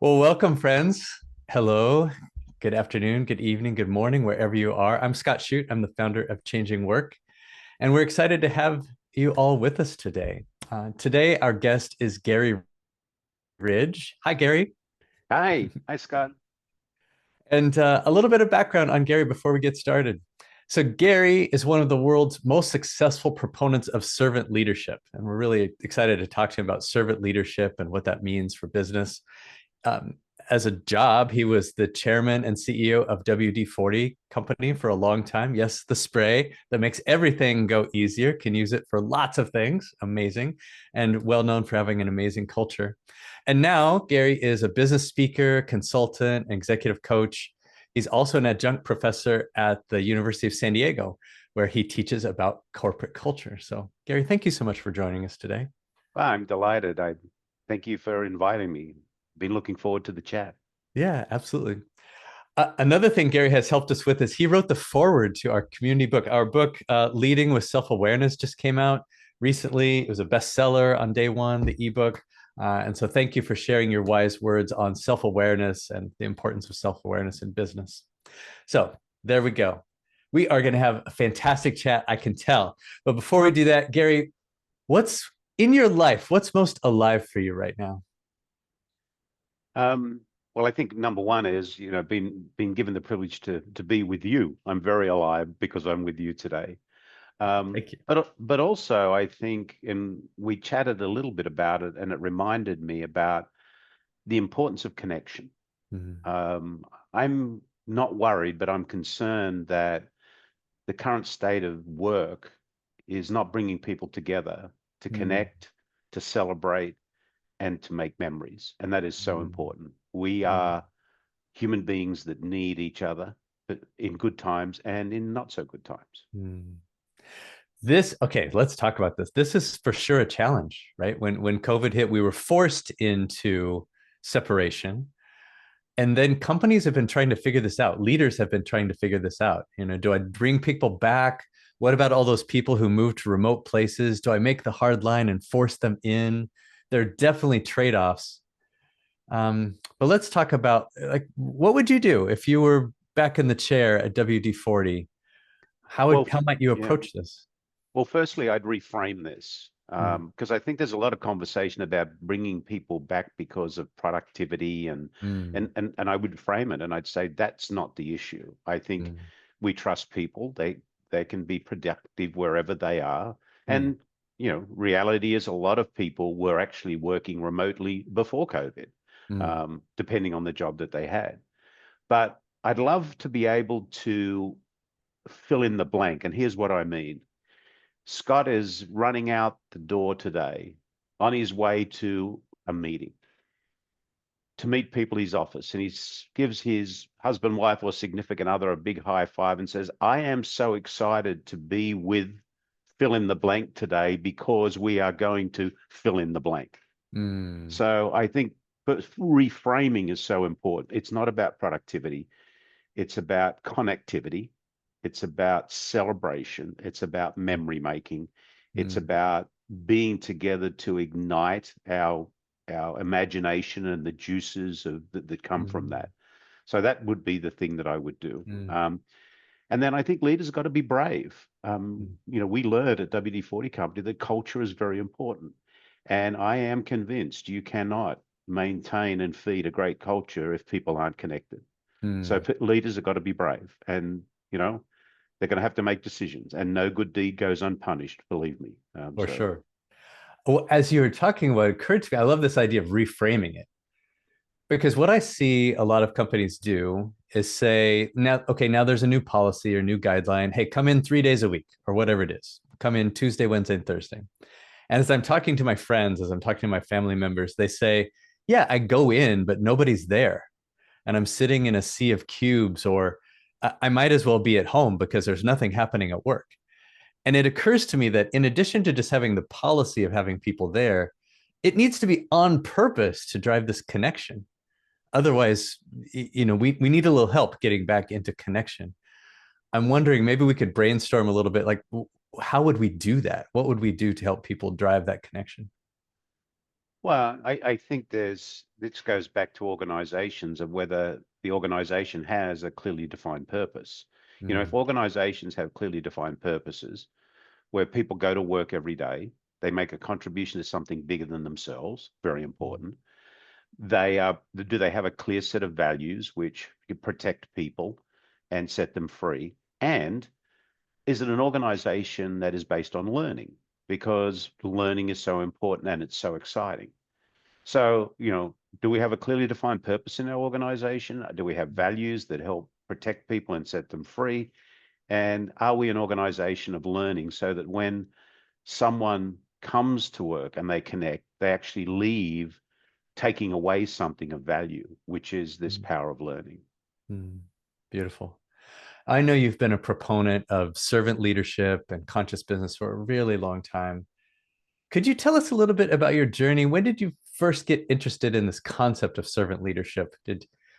Well, welcome, friends. Hello, good afternoon, good evening, good morning, wherever you are. I'm Scott Shute. I'm the founder of Changing Work, and we're excited to have you all with us today. Today, our guest is Garry Ridge. Hi, Garry. Hi, Scott. And a little bit of background on Garry before we get started. So, Garry is one of the world's most successful proponents of servant leadership. And we're really excited to talk to him about servant leadership and what that means for business. um, as a job, he was the chairman and CEO of WD-40 company for a long time. Yes, the spray that makes everything go easier, can use it for lots of things. Amazing. And well known for having an amazing culture. And now Garry is a business speaker, consultant, executive coach. He's also an adjunct professor at the University of San Diego, where he teaches about corporate culture. So, Garry, thank you so much for joining us today. Well, I'm delighted. I thank you for inviting me. Been looking forward to the chat. Yeah, absolutely. Another thing Garry has helped us with is he wrote the foreword to our community book. Our book, Leading with Self-Awareness, just came out recently. It was a bestseller on day one, the ebook. And so thank you for sharing your wise words on self-awareness and the importance of self-awareness in business. So there we go. We are going to have a fantastic chat, I can tell. But before we do that, Garry, what's in your life? What's most alive for you right now? Um, well, I think number one is, being given the privilege to be with you. I'm very alive because I'm with you today. Thank you. But also I think, and we chatted a little bit about it, and it reminded me about the importance of connection. Mhm. I'm not worried, but I'm concerned that the current state of work is not bringing people together to Mhm. connect, to celebrate, and to make memories. And that is so Mhm. important. We Mhm. are human beings that need each other, but in good times and in not so good times. Mhm. This, okay, let's talk about this. This is for sure a challenge, right? When COVID hit, we were forced into separation. And then companies have been trying to figure this out. Leaders have been trying to figure this out. Do I bring people back? What about all those people who moved to remote places? Do I make the hard line and force them in? There are definitely trade-offs. But let's talk about, like, what would you do if you were back in the chair at WD-40? Well, How might you yeah. approach this? Well, firstly, I'd reframe this Mm, because I think there's a lot of conversation about bringing people back because of productivity mm, and I would frame it and I'd say that's not the issue. I think mm, we trust people. They can be productive wherever they are. mm, And reality is a lot of people were actually working remotely before COVID, mm. depending on the job that they had. But I'd love to be able to fill in the blank. And here's what I mean. Scott is running out the door today on his way to a meeting to meet people in his office. And gives his husband, wife, or significant other a big high five and says, I am so excited to be with fill in the blank today because we are going to fill in the blank. Mm, So I think but reframing is so important. It's not about productivity, it's about connectivity. It's about celebration. It's about memory making. It's mm, about being together to ignite our imagination and the juices that come from mm, that. So that would be the thing that I would do. mm, And then I think leaders have got to be brave. mm, We learned at WD-40 Company that culture is very important. And I am convinced you cannot maintain and feed a great culture if people aren't connected. So mm, leaders have got to be brave, and they're going to have to make decisions, and no good deed goes unpunished. Believe me. for sure. Well, as you were talking, what occurred to me, I love this idea of reframing it because what I see a lot of companies do is say, now, okay, now there's a new policy or new guideline. Hey, come in 3 days a week or whatever it is. Come in Tuesday, Wednesday, and Thursday. And as I'm talking to my friends, as I'm talking to my family members, they say, yeah, I go in, but nobody's there. And I'm sitting in a sea of cubes, or I might as well be at home because there's nothing happening at work. And it occurs to me that in addition to just having the policy of having people there, it needs to be on purpose to drive this connection. Otherwise, we need a little help getting back into connection. I'm wondering maybe we could brainstorm a little bit like, how would we do that? What would we do to help people drive that connection? Well, I think this goes back to organizations of whether the organization has a clearly defined purpose. You know, if Mm, organizations have clearly defined purposes where people go to work every day, they make a contribution to something bigger than themselves, very mm, important. Do they have a clear set of values which protect people and set them free? And is it an organization that is based on learning? Because learning is so important and it's so exciting. So, do we have a clearly defined purpose in our organization? Do we have values that help protect people and set them free? And are we an organization of learning so that when someone comes to work and they connect, they actually leave taking away something of value, which is this mm, power of learning? mm. Beautiful. I know you've been a proponent of servant leadership and conscious business for a really long time. Could you tell us a little bit about your journey? When did you first get interested in this concept of servant leadership?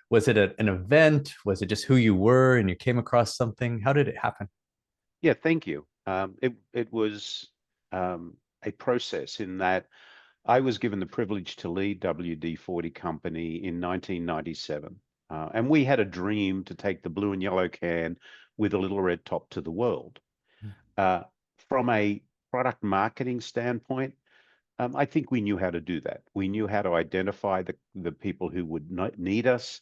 Was it an event? Was it just who you were and you came across something? How did it happen? Yeah, thank you. It was a process in that I was given the privilege to lead WD-40 Company in 1997. And we had a dream to take the blue and yellow can with a little red top to the world. Uh, from a product marketing standpoint, I think we knew how to do that. We knew how to identify the people who would need us.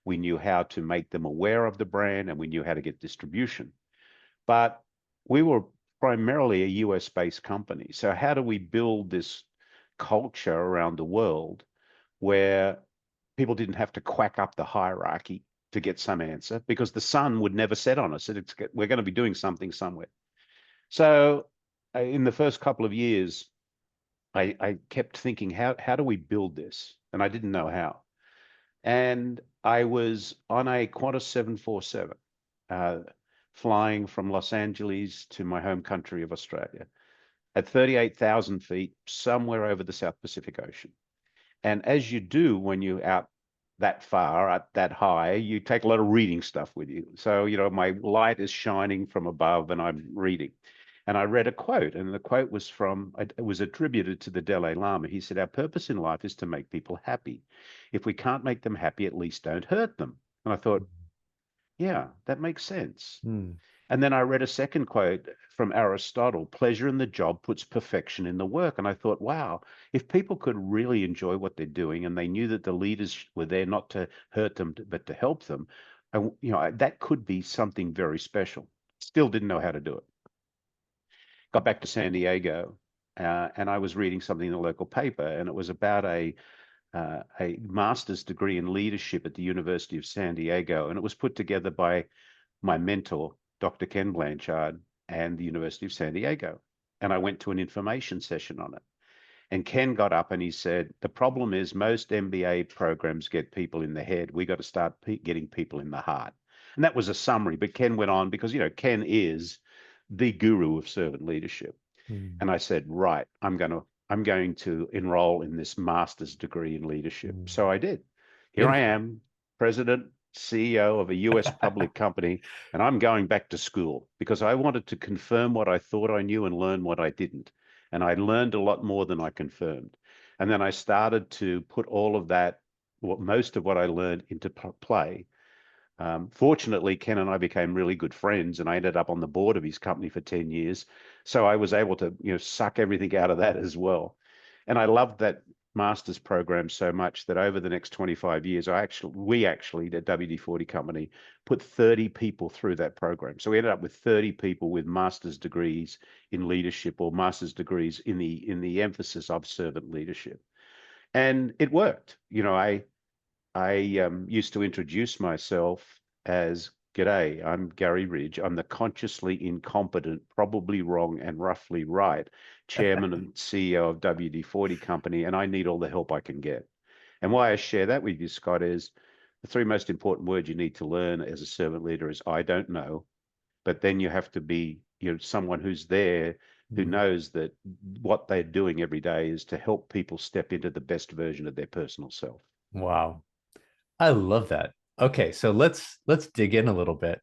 We knew how to make them aware of the brand, and we knew how to get distribution. But we were primarily a US based company. So, how do we build this culture around the world where people didn't have to quack up the hierarchy to get some answer because the sun would never set on us? We're going to be doing something somewhere. So, in the first couple of years, I kept thinking, how do we build this? And I didn't know how. And I was on a Qantas 747, uh, flying from Los Angeles to my home country of Australia at 38,000 feet, somewhere over the South Pacific Ocean. And as you do when you're out that far, at that high, you take a lot of reading stuff with you. So, my light is shining from above and I'm reading. And I read a quote, and the quote was it was attributed to the Dalai Lama. He said, "Our purpose in life is to make people happy. If we can't make them happy, at least don't hurt them." And I thought, yeah, that makes sense. Mm, And then I read a second quote from Aristotle: pleasure in the job puts perfection in the work. And I thought, wow, if people could really enjoy what they're doing and they knew that the leaders were there not to hurt them, but to help them, that could be something very special. Still didn't know how to do it. Got back to San Diego, and I was reading something in the local paper, and it was about a master's degree in leadership at the University of San Diego, and it was put together by my mentor, Dr. Ken Blanchard, and the University of San Diego. And I went to an information session on it. And Ken got up and he said, "The problem is most MBA programs get people in the head. We got to start getting people in the heart." And that was a summary. But Ken went on because, Ken is the guru of servant leadership. mm, And I said, right, I'm going to enroll in this master's degree in leadership. mm. So I did. Here I Beautiful. am, president, CEO of a US public company, and I'm going back to school because I wanted to confirm what I thought I knew and learn what I didn't. And I learned a lot more than I confirmed. And then I started to put all of that, most of what I learned, into play. Fortunately, Ken and I became really good friends, and I ended up on the board of his company for 10 years. So I was able to, suck everything out of that as well. And I loved that master's program so much that over the next 25 years, we actually, the WD-40 company, put 30 people through that program. So we ended up with 30 people with master's degrees in leadership or master's degrees in the emphasis of servant leadership. And it worked. I used to introduce myself as, "G'day, I'm Garry Ridge. I'm the consciously incompetent, probably wrong, and roughly right chairman and CEO of WD-40 Company, and I need all the help I can get." And why I share that with you, Scott, is the three most important words you need to learn as a servant leader is "I don't know," but then you have to be, someone who's there who Mm. knows that what they're doing every day is to help people step into the best version of their personal self. Wow. I love that. Okay, so let's dig in a little bit.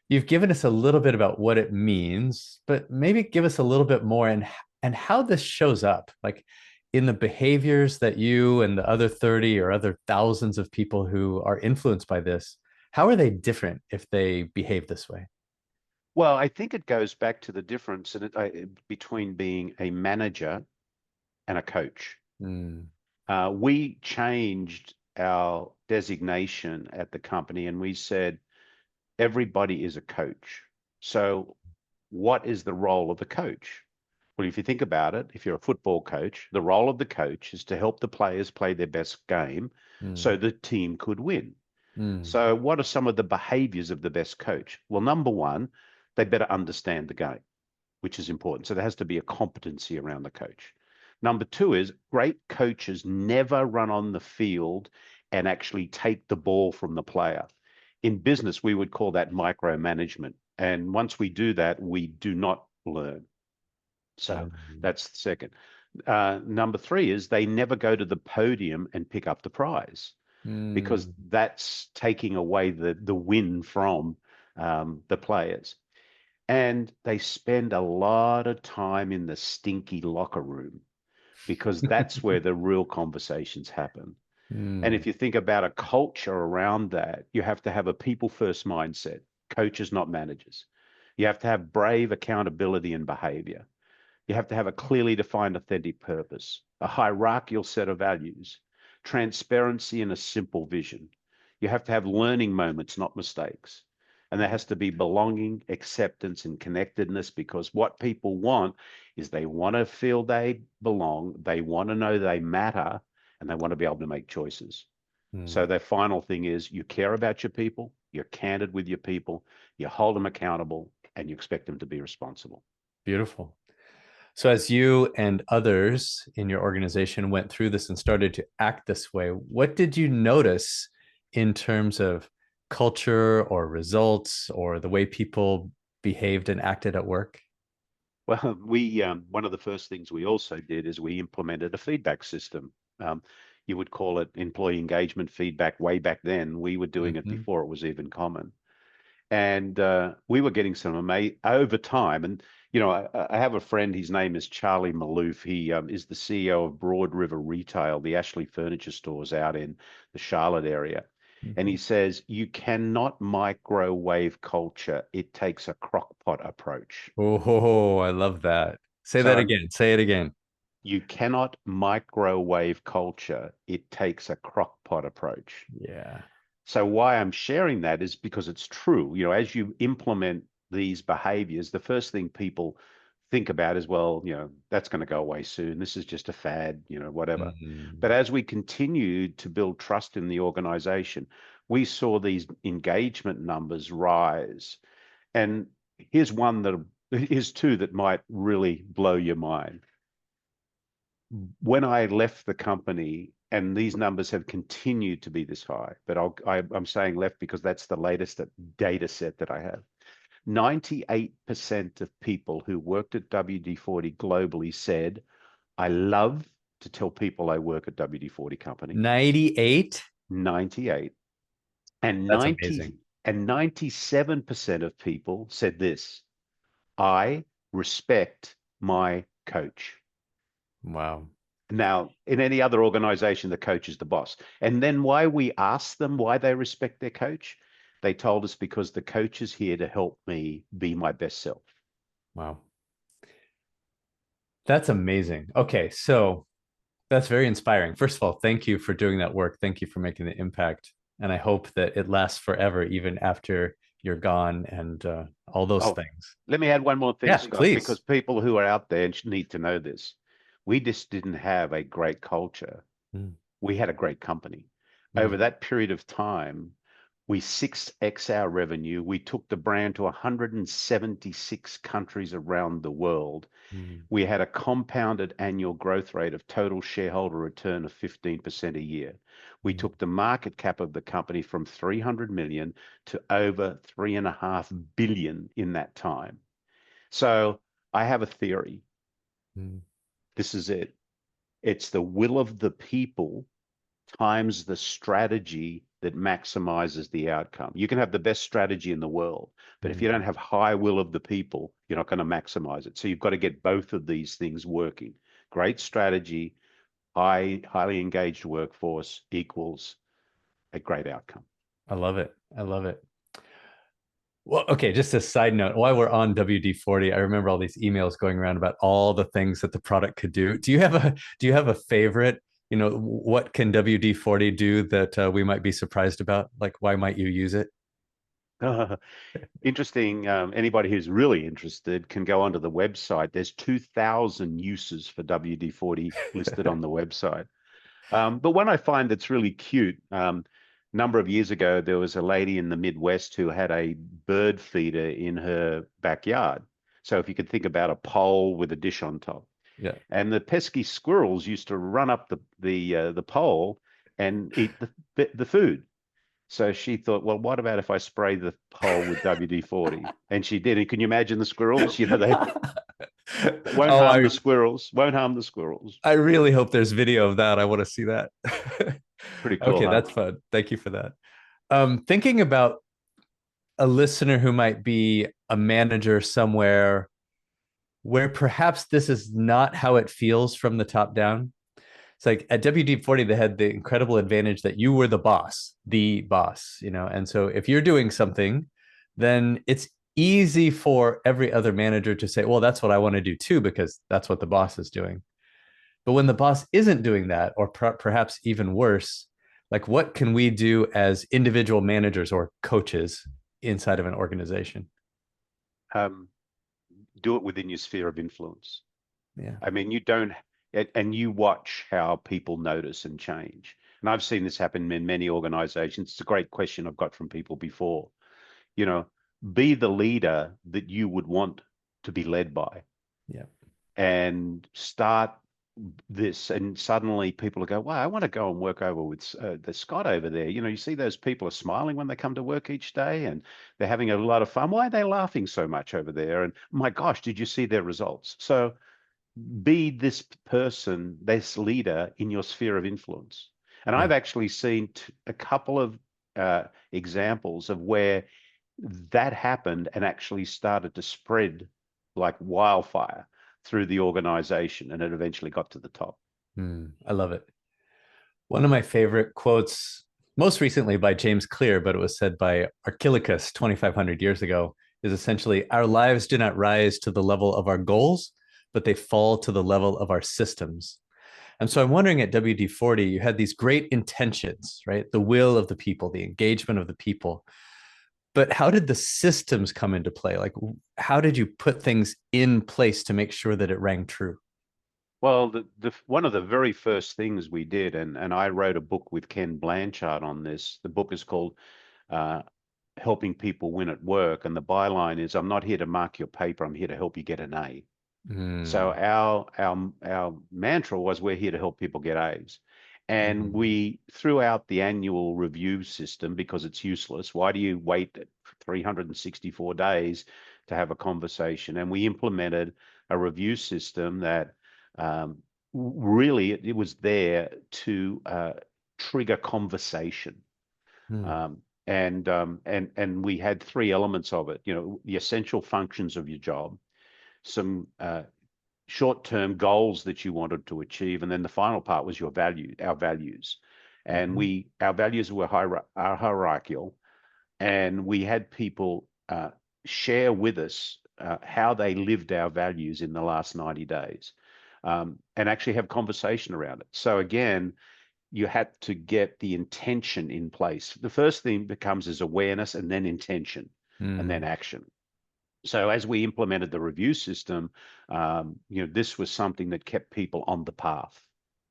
You've given us a little bit about what it means, but maybe give us a little bit more and how this shows up. Like in the behaviors that you and the other 30 or other thousands of people who are influenced by this, how are they different if they behave this way? Well, I think it goes back to the difference between being a manager and a coach. Mm, We changed our designation at the company and we said everybody is a coach. So, what is the role of the coach? Well, if you think about it, if you're a football coach, the role of the coach is to help the players play their best game so mm, the team could win. mm, So, what are some of the behaviors of the best coach? Well, number one, they better understand the game, which is important. So, there has to be a competency around the coach. Number two is great coaches never run on the field and actually take the ball from the player. In business, we would call that micromanagement. And once we do that, we do not learn. So mm, that's the second. Number three is they never go to the podium and pick up the prize because mm, that's taking away the win from the players. And they spend a lot of time in the stinky locker room because that's where the real conversations happen. And mm, if you think about a culture around that, you have to have a people first mindset, coaches, not managers. You have to have brave accountability and behavior. You have to have a clearly defined, authentic purpose, a hierarchical set of values, transparency, and a simple vision. You have to have learning moments, not mistakes. And there has to be belonging, acceptance, and connectedness because what people want is they want to feel they belong, they want to know they matter, and they want to be able to make choices. So mm. the final thing is you care about your people, you're candid with your people, you hold them accountable, and you expect them to be responsible. Beautiful. So, as you and others in your organization went through this and started to act this way, what did you notice in terms of culture or results or the way people behaved and acted at work? Well, we one of the first things we also did is we implemented a feedback system. Um, you would call it employee engagement feedback way back then. We were doing it Mhm. before it was even common, and we were getting some amazing over time. And I have a friend. His name is Charlie Maloof. He is the CEO of Broad River Retail, the Ashley Furniture stores out in the Charlotte area. And he Mhm. says you cannot microwave culture. It takes a crockpot approach. Oh, I love that. Say that So again. Say it again. you cannot microwave culture. It takes a crockpot approach. Yeah. So why I'm sharing that is because it's true. As you implement these behaviors, the first thing people think about is, well, that's going to go away soon. This is just a fad, whatever. But Mhm. as we continued to build trust in the organization, we saw these engagement numbers rise. And here's two that might really blow your mind. When I left the company, and these numbers have continued to be this high, but I'm saying left because that's the latest data set that I have. 98% of people who worked at WD-40 globally said, I love to tell people I work at WD-40 company. 98? 98. And That's amazing. 97% of people said this, I respect my coach. Wow. Now, in any other organization, the coach is the boss. And then why we asked them why they respect their coach, they told us because the coach is here to help me be my best self. Wow. That's amazing. Okay, so that's very inspiring. First of all, thank you for doing that work. Thank you for making the impact. And I hope that it lasts forever, even after you're gone and all those Oh, things. let me add one more thing, Yeah, Scott, because please. people who are out there need to know this. We just didn't have a great culture. Mm, We had a great company. Over mm, that period of time, we 6x our revenue. We took the brand to 176 countries around the world. mm, We had a compounded annual growth rate of total shareholder return of 15% a year. We mm, took the market cap of the company from 300 million to over 3.5 billion in that time. So I have a theory. mm, This is it. It's the will of the people times the strategy that maximizes the outcome. You can have the best strategy in the world, but if you don't mm. have high will of the people, you're not going to maximize it. So you've got to get both of these things working. Great strategy highly engaged workforce equals a great outcome. I love it. I love it. Well, okay, just a side note. While we're on WD-40, I remember all these emails going around about all the things that the product could do. Do you have a favorite? What can WD-40 do that we might be surprised about? Like, why might you use it? Interesting. Anybody who's really interested can go onto the website. There's 2,000 uses for WD-40 listed on the website. But one I find that's really cute, number of years ago, there was a lady in the Midwest who had a bird feeder in her backyard. So if you could think about a pole with a dish on top, Yeah. and the pesky squirrels used to run up the pole and eat the food. So she thought, well, what about if I spray the pole with WD-40? And she did. And can you imagine the squirrels? They won't Oh, harm I the squirrels. Won't harm the squirrels. I really hope there's video of that. I want to see that. Pretty cool, Okay, huh? that's fun. Thank you for that. Thinking about a listener who might be a manager somewhere where perhaps this is not how it feels from the top down. It's like at WD-40, they had the incredible advantage that you were the boss, And so if you're doing something, then it's easy for every other manager to say, well, that's what I want to do too, because that's what the boss is doing. But when the boss isn't doing that, or perhaps even worse, like what can we do as individual managers or coaches inside of an organization? Um, do it within your sphere of influence. Yeah. I mean, you don't, and you watch how people notice and change. And I've seen this happen in many organizations. It's a great question I've got from people before. You know, be the leader that you would want to be led by, Yeah. and start this, and suddenly people will go, wow, I want to go and work over with the Scott over there. You see those people are smiling when they come to work each day and they're having a lot of fun. Why are they laughing so much over there? And my gosh, did you see their results? So be this person, this leader in your sphere of influence. And Yeah. I've actually seen a couple of examples of where that happened and actually started to spread like wildfire through the organization, and it eventually got to the top. I love it. One of my favorite quotes, most recently by James Clear, but it was said by Archilochus 2,500 years ago, is essentially our lives do not rise to the level of our goals, but they fall to the level of our systems. And so I'm wondering at WD-40, you had these great intentions, right? The will of the people, the engagement of the people. But how did the systems come into play? Like, how did you put things in place to make sure that it rang true? Well, the one of the very first things we did, and I wrote a book with Ken Blanchard on this. The book is called uh, Helping People Win at Work, and the byline is, "I'm not here to mark your paper. I'm here to help you get an A." So Mm, our mantra was, we're here to help people get A's. And mm, we threw out the annual review system because it's useless. Why do you wait 364 days to have a conversation? And we implemented a review system that really it was there to trigger conversation. mm, And we had three elements of it. The essential functions of your job, some short-term goals that you wanted to achieve, and then the final part was our values. And mhm, our values were hierarchical, and we had people share with us how they lived our values in the last 90 days, and actually have conversation around it. So again, you had to get the intention in place. The first thing becomes is awareness, and then intention, and then mm, action. So as we implemented the review system, this was something that kept people on the path.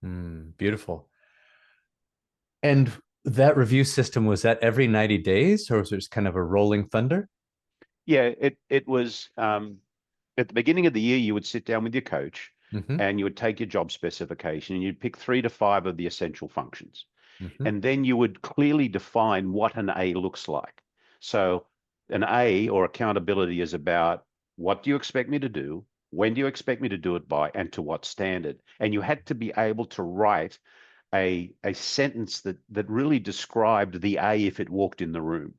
beautiful. And that review system, was that every 90 days or was it just kind of a rolling thunder? Yeah, it was at the beginning of the year, you would sit down with your coach Hmm. and you would take your job specification and you'd pick 3 to 5 of the essential functions. Hmm. And then you would clearly define what an A looks like. So an A, or accountability, is about, what do you expect me to do? When do you expect me to do it by? And to what standard? And you had to be able to write a sentence that really described the A if it walked in the room.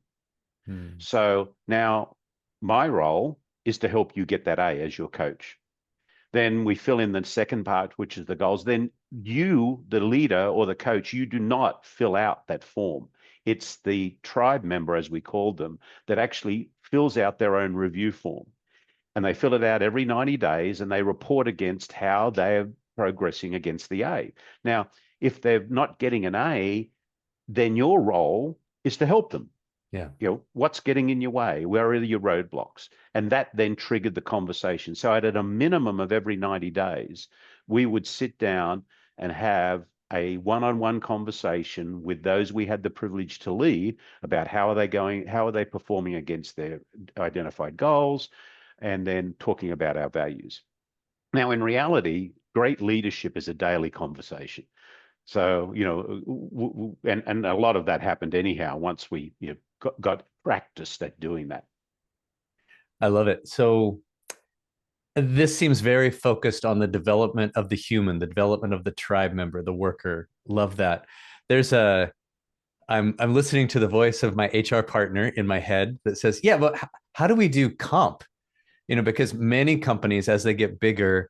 Mm, So now my role is to help you get that A as your coach. Then we fill in the second part, which is the goals. Then you, the leader or the coach, you do not fill out that form. It's the tribe member, as we called them, that actually fills out their own review form. And they fill it out every 90 days and they report against how they're progressing against the A. Now, if they're not getting an A, then your role is to help them. Yeah. What's getting in your way? Where are your roadblocks? And that then triggered the conversation. So at a minimum of every 90 days, we would sit down and have a one-on-one conversation with those we had the privilege to lead about how are they going, how are they performing against their identified goals, and then talking about our values. Now, in reality, great leadership is a daily conversation. So, and a lot of that happened anyhow once we got practiced at doing that. I love it. So this seems very focused on the development of the human, the development of the tribe member, the worker. Love that. There's a I'm listening to the voice of my HR partner in my head that says, "Yeah, but how do we do comp?" Because many companies, as they get bigger,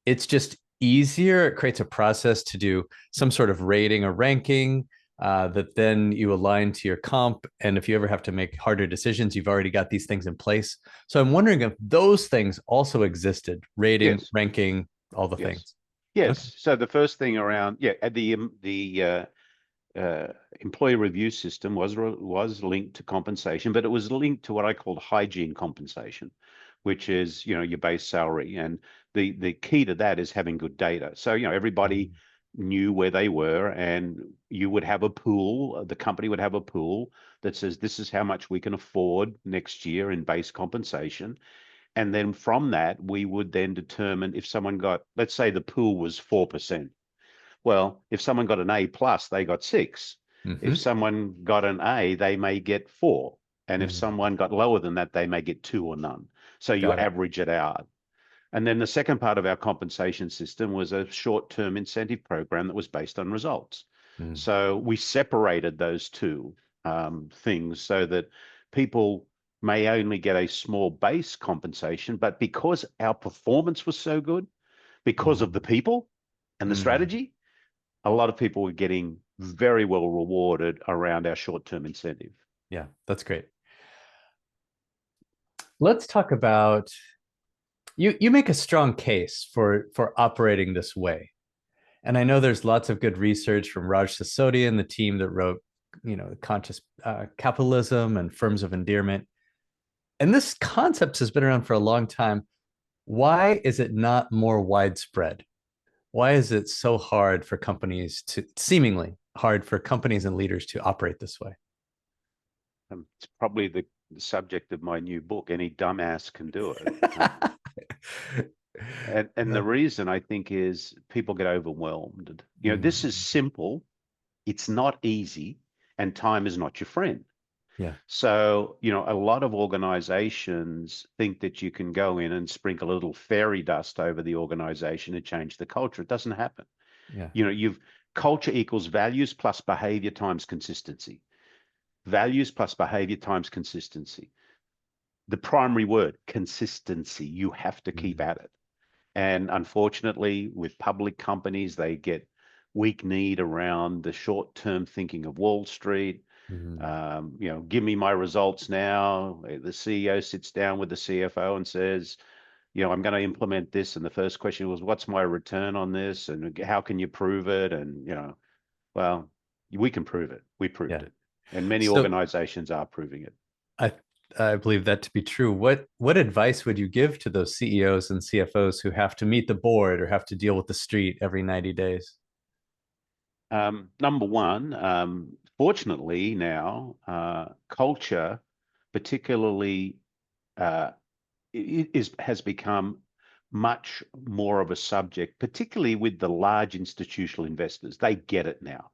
it's just easier. It creates a process to do some sort of rating or ranking that then you align to your comp. And if you ever have to make harder decisions, you've already got these things in place. So I'm wondering if those things also existed, rating, Yes, ranking, all the yes, things. Okay. yes. So the first thing around, the employee review system was linked to compensation, but it was linked to what I called hygiene compensation, which is your base salary, and the key to that is having good data. So everybody knew where they were, and you would have a pool. The company would have a pool that says this is how much we can afford next year in base compensation, and then from that we would then determine if someone got, let's say the pool was 4%. Well, if someone got an A plus, they got 6. If Mm-hmm. someone got an A, they may get 4. And if Mm-hmm. someone got lower than that, they may get 2 or none. So you Got it. average it out. And then the second part of our compensation system was a short-term incentive program that was based on results. Mm. So we separated those two things so that people may only get a small base compensation, but because our performance was so good, because of Mm. the people and the Mm. strategy, a lot of people were getting very well rewarded around our short-term incentive. Yeah, that's great. Let's talk about you make a strong case for operating this way. And I know there's lots of good research from Raj Sisodia and the team that wrote, conscious capitalism and firms of endearment. And this concept has been around for a long time. Why is it not more widespread? Why is it so hard for companies to, seemingly hard for companies and leaders to operate this way? It's probably the subject of my new book. Any dumbass can do it. And the reason I think is people get overwhelmed. This is Mm. simple. It's not easy, and time is not your friend. Yeah. So, a lot of organizations think that you can go in and sprinkle a little fairy dust over the organization and change the culture. It doesn't happen. Yeah. You've culture equals values plus behavior times consistency. Values plus behavior times consistency. The primary word, consistency. You have to keep Mm. at it. And unfortunately, with public companies, they get weak-kneed around the short-term thinking of Wall Street. Mm. Give me my results now. The CEO sits down with the CFO and says, I'm going to implement this. And the first question was, what's my return on this? And how can you prove it? And, well, we can prove it. We proved Yeah. it. And many So organizations are proving it. I I believe that to be true. What advice would you give to those CEOs and CFOs who have to meet the board or have to deal with the street every 90 days? Number one, fortunately now, culture, particularly, uh, has become much more of a subject, particularly with the large institutional investors. They get it now.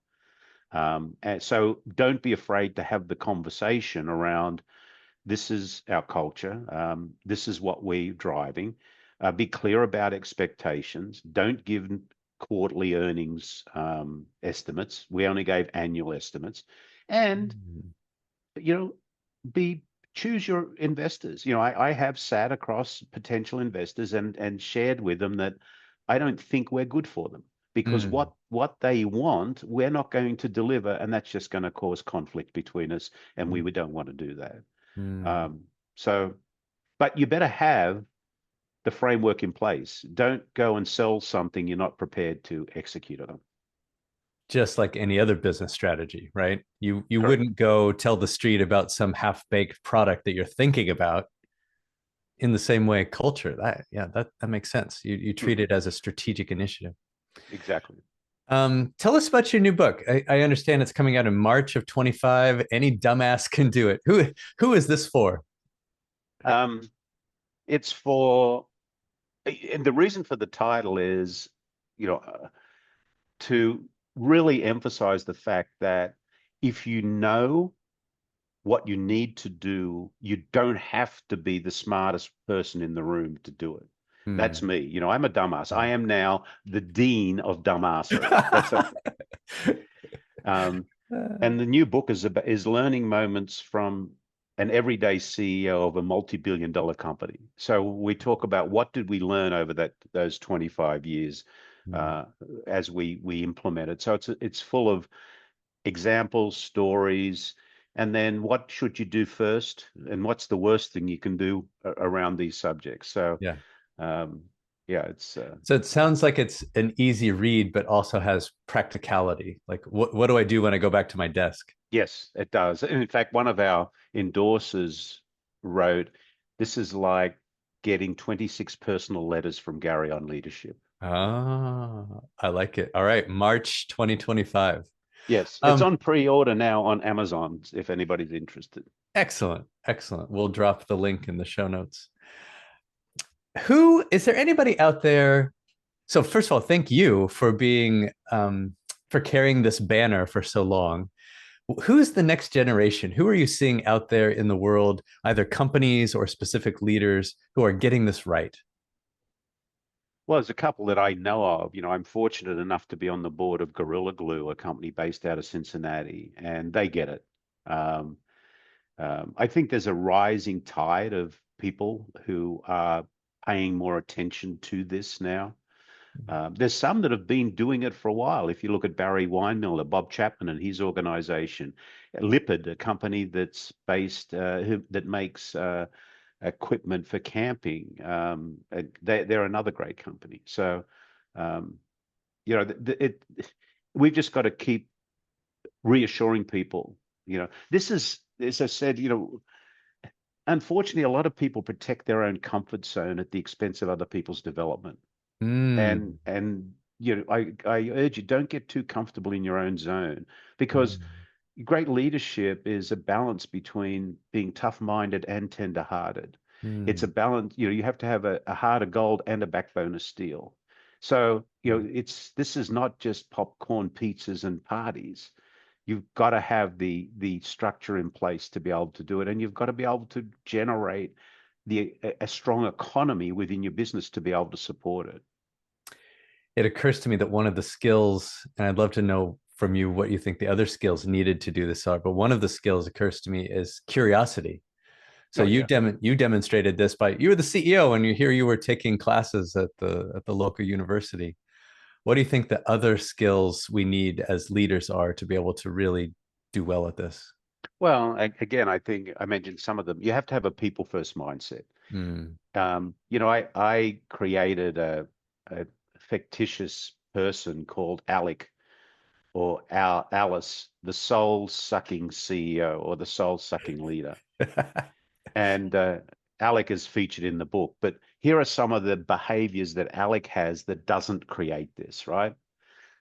And so don't be afraid to have the conversation around this is our culture. This is what we're driving. Be clear about expectations. Don't give quarterly earnings estimates. We only gave annual estimates. And, Mm. you know, be choose your investors. I have sat across potential investors and shared with them that I don't think we're good for them. because Mm, what they want, we're not going to deliver, and that's just going to cause conflict between us, and we mm, don't want to do that. mm. So, but you better have the framework in place. Don't go and sell something you're not prepared to execute on. Just like any other business strategy, right? You Correct. wouldn't go tell the street about some half-baked product that you're thinking about. In the same way, culture, that, yeah, that makes sense. You treat Mhm. it as a strategic initiative. Exactly. Tell us about your new book. I understand it's coming out in March of 25. Any dumbass can do it. Who is this for? Um, it's for, and the reason for the title is, you know, to really emphasize the fact that if you know what you need to do, you don't have to be the smartest person in the room to do it. That's Hmm. me. I'm a dumbass. I am now the dean of dumbassery. Um, and the new book is learning moments from an everyday CEO of a multi-billion-dollar company. So we talk about what did we learn over those 25 years Hmm. uh, as we implemented. So it's full of examples, stories, and then what should you do first, and what's the worst thing you can do around these subjects. So Yeah. um, yeah, it's So it sounds like it's an easy read, but also has practicality. Like, what do I do when I go back to my desk? yes, it does. And in fact, one of our endorsers wrote, "This is like getting 26 personal letters from Garry on leadership." Ah, I like it. All right, March 2025. Yes, it's Um, on pre-order now on Amazon if anybody's interested. Excellent, excellent. We'll drop the link in the show notes. Who is there anybody out there? So first of all, thank you for being for carrying this banner for so long. Who's the next generation? Who are you seeing out there in the world, either companies or specific leaders who are getting this right? Well, there's a couple that I know of. I'm fortunate enough to be on the board of Gorilla Glue, a company based out of Cincinnati, and they get it. Um, I think there's a rising tide of people who are paying more attention to this now. There's some that have been doing it for a while. If you look at Barry Weinmiller, Bob Chapman and his organization, Lipid, a company that's based that makes equipment for camping. They're another great company. So, um, we've just got to keep reassuring people. This is, as I said, unfortunately, a lot of people protect their own comfort zone at the expense of other people's development. Mm, And I urge you, don't get too comfortable in your own zone, because mm, great leadership is a balance between being tough-minded and tender-hearted. It's a mm, balance. You have to have a heart of gold and a backbone of steel. So, mm. this is not just popcorn, pizzas, and parties. You've got to have the structure in place to be able to do it, and you've got to be able to generate a strong economy within your business to be able to support it. It occurs to me that one of the skills, and I'd love to know from you what you think the other skills needed to do this are, but one of the skills occurs to me is curiosity. So Oh yeah. you demonstrated this by you were the CEO and you were taking classes at the local university. What do you think the other skills we need as leaders are to be able to really do well at this? Well, again, I think I mentioned some of them. You have to have a people first mindset. Mm. I created a fictitious person called Alec, or Alice, the soul sucking CEO or the soul sucking leader. And Alec is featured in the book. But here are some of the behaviors that Alec has that doesn't create this, right?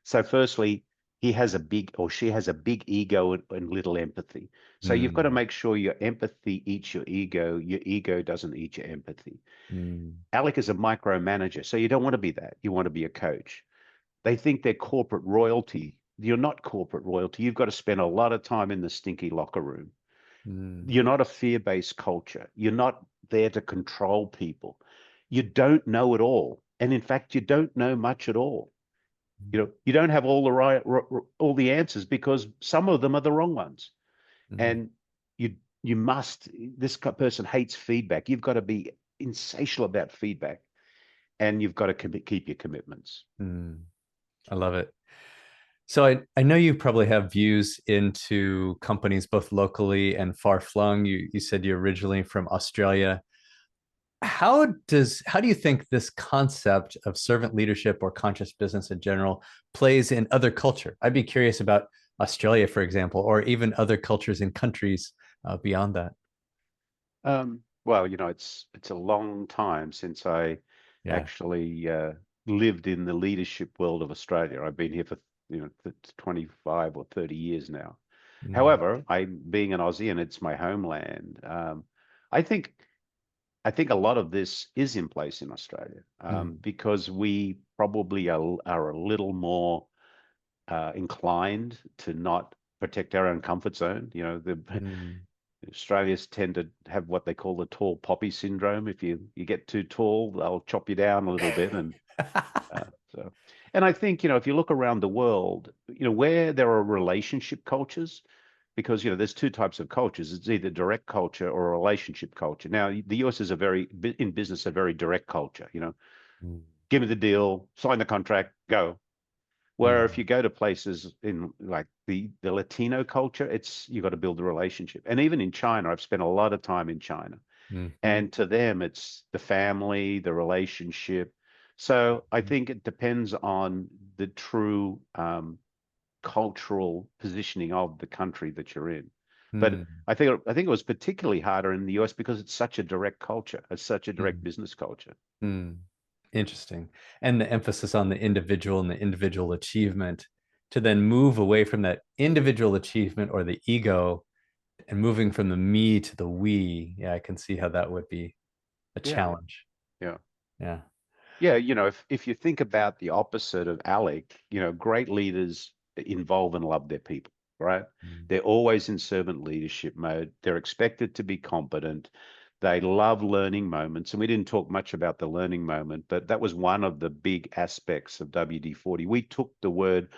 So, firstly, he has a big, or she has a big ego and little empathy. So, you've got to Mm. make sure your empathy eats your ego doesn't eat your empathy. Mm. Alec is a micromanager. So, you don't want to be that. You want to be a coach. They think they're corporate royalty. You're not corporate royalty. You've got to spend a lot of time in the stinky locker room. Mm. You're not a fear-based culture. You're not there to control people. You don't know it all. And in fact, you don't know much at all. You don't have all the answers, because some of them are the wrong ones. Mm. And you must, this person hates feedback. You've got to be insatiable about feedback, and you've got to keep your commitments. Mm. I love it. So I know you probably have views into companies both locally and far flung. You said you're originally from Australia. How do you think this concept of servant leadership or conscious business in general plays in other culture? I'd be curious about Australia, for example, or even other cultures and countries beyond that. Well, it's a long time since I Yeah. actually lived in the leadership world of Australia. I've been here for 25 or 30 years now. Mm, However, I being an Aussie and it's my homeland, I think I think a lot of this is in place in Australia mm, because we probably are a little more inclined to not protect our own comfort zone. The mm. Australians tend to have what they call the tall poppy syndrome. If you get too tall, they'll chop you down a little bit, and uh, so. And I think if you look around the world, where there are relationship cultures, because there's two types of cultures. It's either direct culture or a relationship culture. Now, the US is in business a very direct culture. Mm, Give me the deal, sign the contract, go. Where if mm, you go to places in like the Latino culture, it's you got to build a relationship. And even in China, I've spent a lot of time in China. mhm, And to them, it's the family, the relationship. So I think it depends on the true cultural positioning of the country that you're in. But mm, I think it was particularly harder in the US because it's such a direct culture, it's such a direct mm, business culture. mm. Interesting. And the emphasis on the individual and the individual achievement to then move away from that individual achievement or the ego and moving from the me to the we. Yeah, I can see how that would be a Yeah, challenge. yeah. Yeah. Yeah, if you think about the opposite of Alec, great leaders involve and love their people, right? Mm, They're always in servant leadership mode. They're expected to be competent. They love learning moments. And we didn't talk much about the learning moment, but that was one of the big aspects of WD-40. We took the word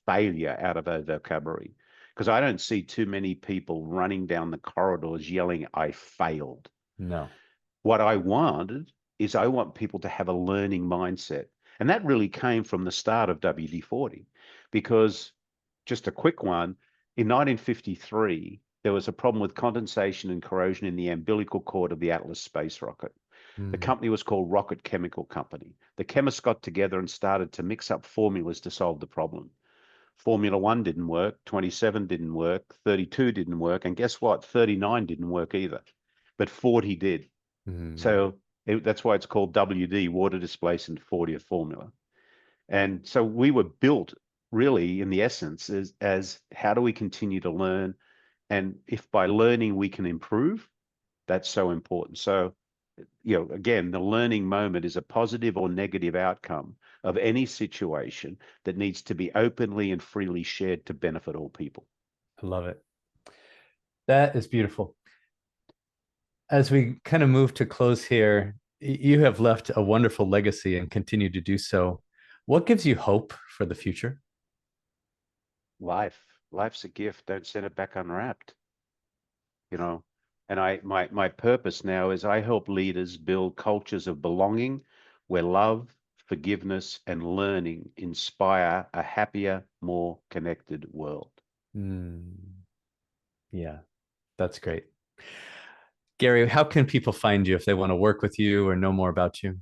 failure out of our vocabulary because I don't see too many people running down the corridors yelling, I failed. no. What I wanted is I want people to have a learning mindset. And that really came from the start of WD-40 because just a quick one, in 1953, there was a problem with condensation and corrosion in the umbilical cord of the Atlas space rocket. The Mm, company was called Rocket Chemical Company. The chemists got together and started to mix up formulas to solve the problem. Formula One didn't work, 27 didn't work, 32 didn't work, and guess what? 39 didn't work either, but 40 did. mm, So that's why it's called WD, water displacement 40th formula. And so we were built really in the essence as how do we continue to learn? And if by learning we can improve, that's so important. So, again, the learning moment is a positive or negative outcome of any situation that needs to be openly and freely shared to benefit all people. I love it. That is beautiful. As we kind of move to close here, you have left a wonderful legacy and continue to do so. What gives you hope for the future? Life's a gift. Don't send it back unwrapped. you know. And my purpose now is I help leaders build cultures of belonging where love, forgiveness, and learning inspire a happier, more connected world. Mm, yeah, that's great. Garry, how can people find you if they want to work with you or know more about you?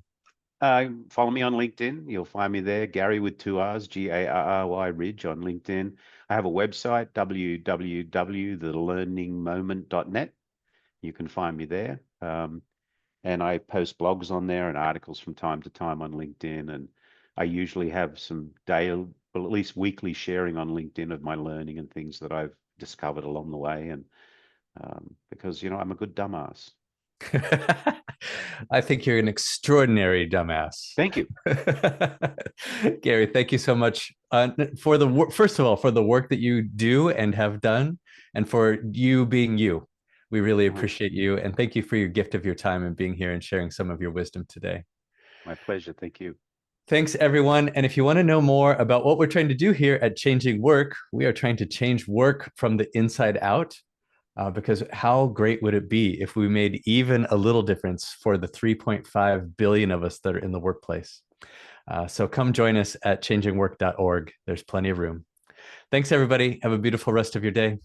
Follow me on LinkedIn. You'll find me there, Garry with two R's, Garry Ridge on LinkedIn. I have a website, www.thelearningmoment.net. You can find me there. And I post blogs on there and articles from time to time on LinkedIn. And I usually have some daily, well, at least weekly sharing on LinkedIn of my learning and things that I've discovered along the way. And because, I'm a good dumbass. I think you're an extraordinary dumbass. Thank you. Garry, thank you so much for first of all, for the work that you do and have done, and for you being you. We really Uh, appreciate you. And thank you for your gift of your time and being here and sharing some of your wisdom today. my pleasure. Thank you. Thanks, everyone. And if you want to know more about what we're trying to do here at Changing Work, we are trying to change work from the inside out. Because how great would it be if we made even a little difference for the 3.5 billion of us that are in the workplace? So come join us at changingwork.org. There's plenty of room. Thanks, everybody. Have a beautiful rest of your day.